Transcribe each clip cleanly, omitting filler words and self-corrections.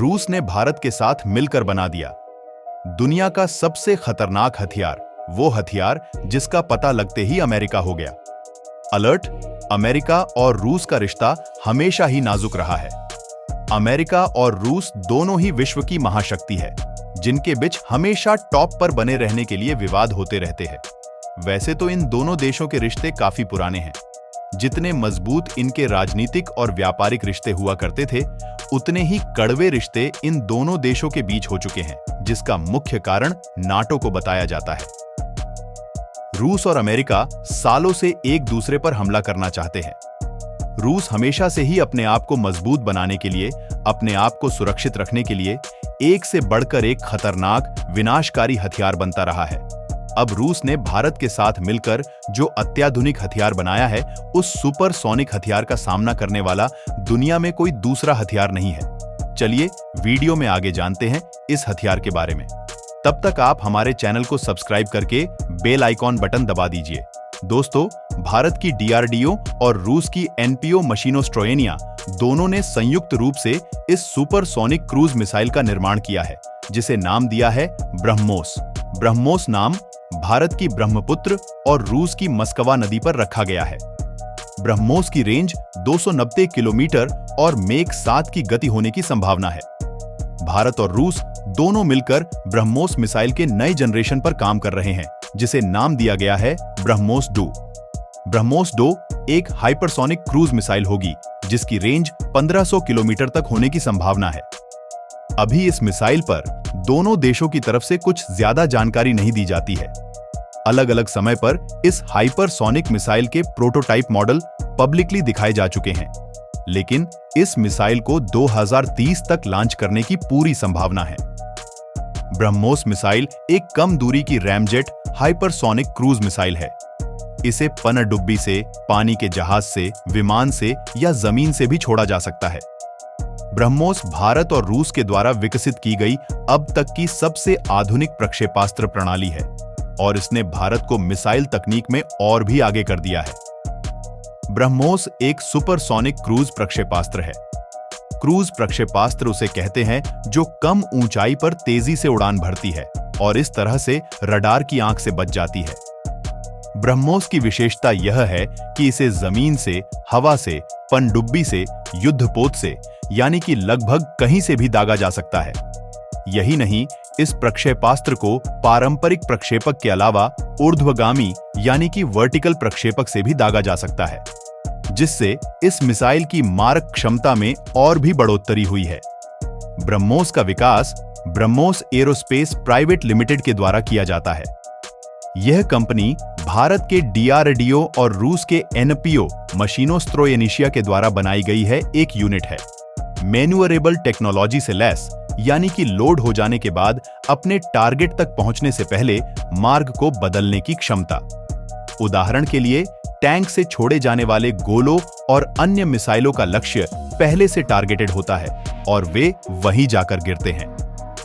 रूस ने भारत के साथ मिलकर बना दिया दुनिया का सबसे खतरनाक हथियार, वो हथियार जिसका पता लगते ही अमेरिका हो गया। अलर्ट, अमेरिका और रूस का रिश्ता हमेशा ही नाजुक रहा है। अमेरिका और रूस दोनों ही विश्व की महाशक्ति है, जिनके बीच हमेशा टॉप पर बने रहने के लिए विवाद होते रहते हैं। वैसे तो इन दोनों देशों के रिश्ते काफी पुराने हैं। जितने मजबूत इनके राजनीतिक और व्यापारिक रिश्ते हुआ करते थे, उतने ही कड़वे रिश्ते इन दोनों देशों के बीच हो चुके हैं, जिसका मुख्य कारण नाटो को बताया जाता है। रूस और अमेरिका सालों से एक दूसरे पर हमला करना चाहते हैं। रूस हमेशा से ही अपने आप को मजबूत बनाने के लिए, अपने आप को सुरक्षित रखने के लिए एक से बढ़कर एक खतरनाक, विनाशकारी हथियार बनता रहा है। अब रूस ने भारत के साथ मिलकर जो अत्याधुनिक हथियार बनाया है, उस सुपरसोनिक हथियार का सामना करने वाला दुनिया में कोई दूसरा हथियार नहीं है। चलिए वीडियो में आगे जानते हैं इस हथियार के बारे में। तब तक आप हमारे चैनल को सब्सक्राइब करके बेल आइकॉन बटन दबा दीजिए। दोस्तों, भारत की डीआरडीओ और रूस की एनपीओ मशीनोस्ट्रोएनिया दोनों ने संयुक्त रूप से इस सुपरसोनिक क्रूज मिसाइल का निर्माण किया है, जिसे नाम दिया है ब्रह्मोस। ब्रह्मोस नाम भारत की ब्रह्मपुत्र और रूस की मस्कवा नदी पर रखा गया है। ब्रह्मोस की रेंज 290 किलोमीटर और मेक 7 की गति होने की संभावना है। भारत और रूस दोनों मिलकर ब्रह्मोस मिसाइल के नए जनरेशन पर काम कर रहे हैं, जिसे नाम दिया गया है ब्रह्मोस 2। ब्रह्मोस 2 एक हाइपरसोनिक क्रूज मिसाइल होगी, जिसकी रेंज 1500 किलोमीटर तक होने की संभावना है। अभी इस मिसाइल पर दोनों देशों की तरफ से कुछ ज्यादा जानकारी नहीं दी जाती है। अलग अलग समय पर इस हाइपरसोनिक मिसाइल के प्रोटोटाइप मॉडल पब्लिकली दिखाए जा चुके हैं, लेकिन इस मिसाइल को 2030 तक लॉन्च करने की पूरी संभावना है। ब्रह्मोस मिसाइल एक कम दूरी की रैमजेट हाइपरसोनिक क्रूज मिसाइल है। इसे पनडुब्बी से, पानी के जहाज से, विमान से या जमीन से भी छोड़ा जा सकता है। ब्रह्मोस भारत और रूस के द्वारा विकसित की गई अब तक की सबसे आधुनिक प्रक्षेपास्त्र प्रणाली है, और इसने भारत को मिसाइल तकनीक में और भी आगे कर दिया है। ब्रह्मोस एक सुपरसोनिक क्रूज प्रक्षेपास्त्र है। क्रूज प्रक्षेपास्त्र उसे कहते हैं जो कम ऊंचाई पर तेजी से उड़ान भरती है और इस तरह से रडार की आंख से बच जाती है। ब्रह्मोस की विशेषता यह है कि इसे जमीन से, हवा से, पनडुब्बी से, युद्धपोत से, यानी कि लगभग कहीं से भी दागा जा सकता है। यही नहीं, इस प्रक्षेपास्त्र को पारंपरिक प्रक्षेपक के अलावा ऊर्ध्वगामी यानी कि वर्टिकल प्रक्षेपक से भी दागा जा सकता है, जिससे इस मिसाइल की मारक क्षमता में और भी बढ़ोतरी हुई है। ब्रह्मोस का विकास ब्रह्मोस एरोस्पेस प्राइवेट लिमिटेड के द्वारा किया जाता है। यह कंपनी भारत के डीआरडीओ और रूस के एनपीओ मशीनोस्ट्रोएनिशिया के द्वारा बनाई गई है एक यूनिट है। मैन्यूअरेबल टेक्नोलॉजी से लैस, यानी कि लोड हो जाने के बाद अपने टारगेट तक पहुंचने से पहले मार्ग को बदलने की क्षमता। उदाहरण के लिए, टैंक से छोड़े जाने वाले गोलों और अन्य मिसाइलों का लक्ष्य पहले से टारगेटेड होता है और वे वहीं जाकर गिरते हैं।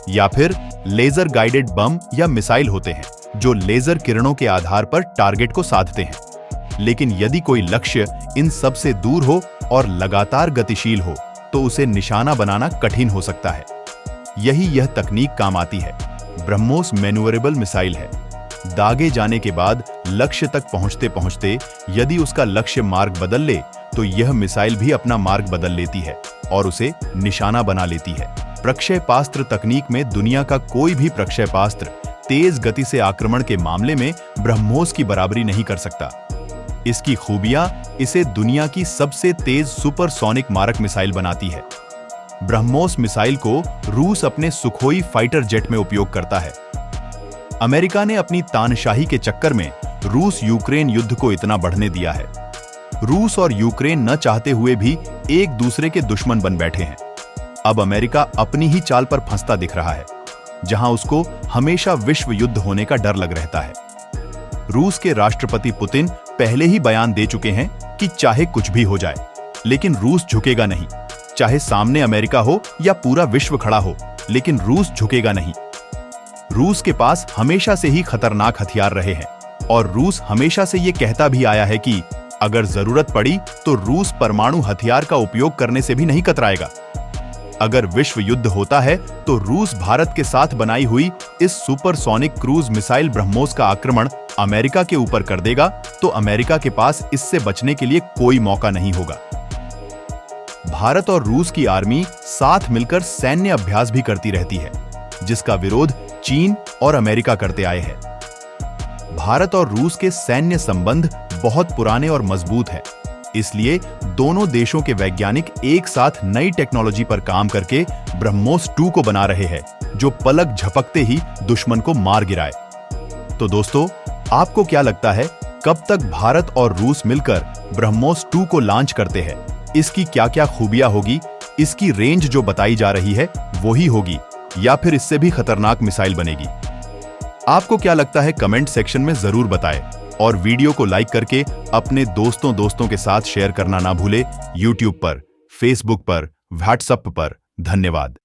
या फिर लेजर गाइडेड बम या मिसाइल होते हैं जो लेजर किरणों के आधार पर टारगेट को साधते हैं। लेकिन यदि कोई लक्ष्य इन सब से दूर हो और लगातार गतिशील हो, तो उसे निशाना बनाना कठिन हो सकता है। यही यह तकनीक काम आती है। ब्रह्मोस मैन्यूअरेबल मिसाइल है। दागे जाने के बाद लक्ष्य तक पहुंचते पहुंचते यदि उसका लक्ष्य मार्ग बदल ले, तो यह मिसाइल भी अपना मार्ग बदल लेती है और उसे निशाना बना लेती है। प्रक्षेपास्त्र तकनीक में दुनिया का कोई भी प्रक्षेपास्त्र तेज गति से आक्रमण के मामले में ब्रह्मोस की बराबरी नहीं कर सकता। इसकी खूबियां इसे दुनिया की सबसे तेज सुपरसोनिक मारक मिसाइल बनाती है। ब्रह्मोस मिसाइल को रूस अपने सुखोई फाइटर जेट में उपयोग करता है। अमेरिका ने अपनी तानाशाही के चक्कर में रूस यूक्रेन युद्ध को इतना बढ़ने दिया है। रूस और यूक्रेन न चाहते हुए भी एक दूसरे के दुश्मन बन बैठे हैं। अब अमेरिका अपनी ही चाल पर फंसता दिख रहा है, जहां उसको हमेशा विश्व युद्ध होने का डर लग रहता है। रूस के राष्ट्रपति पुतिन पहले ही बयान दे चुके हैं कि चाहे कुछ भी हो जाए, लेकिन रूस झुकेगा नहीं। चाहे सामने अमेरिका हो या पूरा विश्व खड़ा हो, लेकिन रूस झुकेगा नहीं। रूस के पास हमेशा से ही खतरनाक हथियार रहे हैं और रूस हमेशा से ये कहता भी आया है कि अगर जरूरत पड़ी तो रूस परमाणु हथियार का उपयोग करने से भी नहीं कतराएगा। अगर विश्व युद्ध होता है तो रूस भारत के साथ बनाई हुई इस सुपरसोनिक क्रूज मिसाइल ब्रह्मोस का आक्रमण अमेरिका के ऊपर कर देगा तो अमेरिका के पास इससे बचने के लिए कोई मौका नहीं होगा। भारत और रूस की आर्मी साथ मिलकर सैन्य अभ्यास भी करती रहती है, जिसका विरोध चीन और अमेरिका करते आए हैं। भारत और रूस के सैन्य संबंध बहुत पुराने और मजबूत हैं, इसलिए दोनों देशों के वैज्ञानिक एक साथ नई टेक्नोलॉजी पर काम करके ब्रह्मोस 2 को बना रहे हैं, जो पलक झपकते ही दुश्मन को मार गिराए। तो दोस्तों, आपको क्या लगता है कब तक भारत और रूस मिलकर ब्रह्मोस 2 को लॉन्च करते हैं? इसकी क्या क्या खूबियां होगी? इसकी रेंज जो बताई जा रही है वही होगी या फिर इससे भी खतरनाक मिसाइल बनेगी? आपको क्या लगता है कमेंट सेक्शन में जरूर बताएं और वीडियो को लाइक करके अपने दोस्तों के साथ शेयर करना ना भूले। YouTube पर, Facebook पर, WhatsApp पर। धन्यवाद।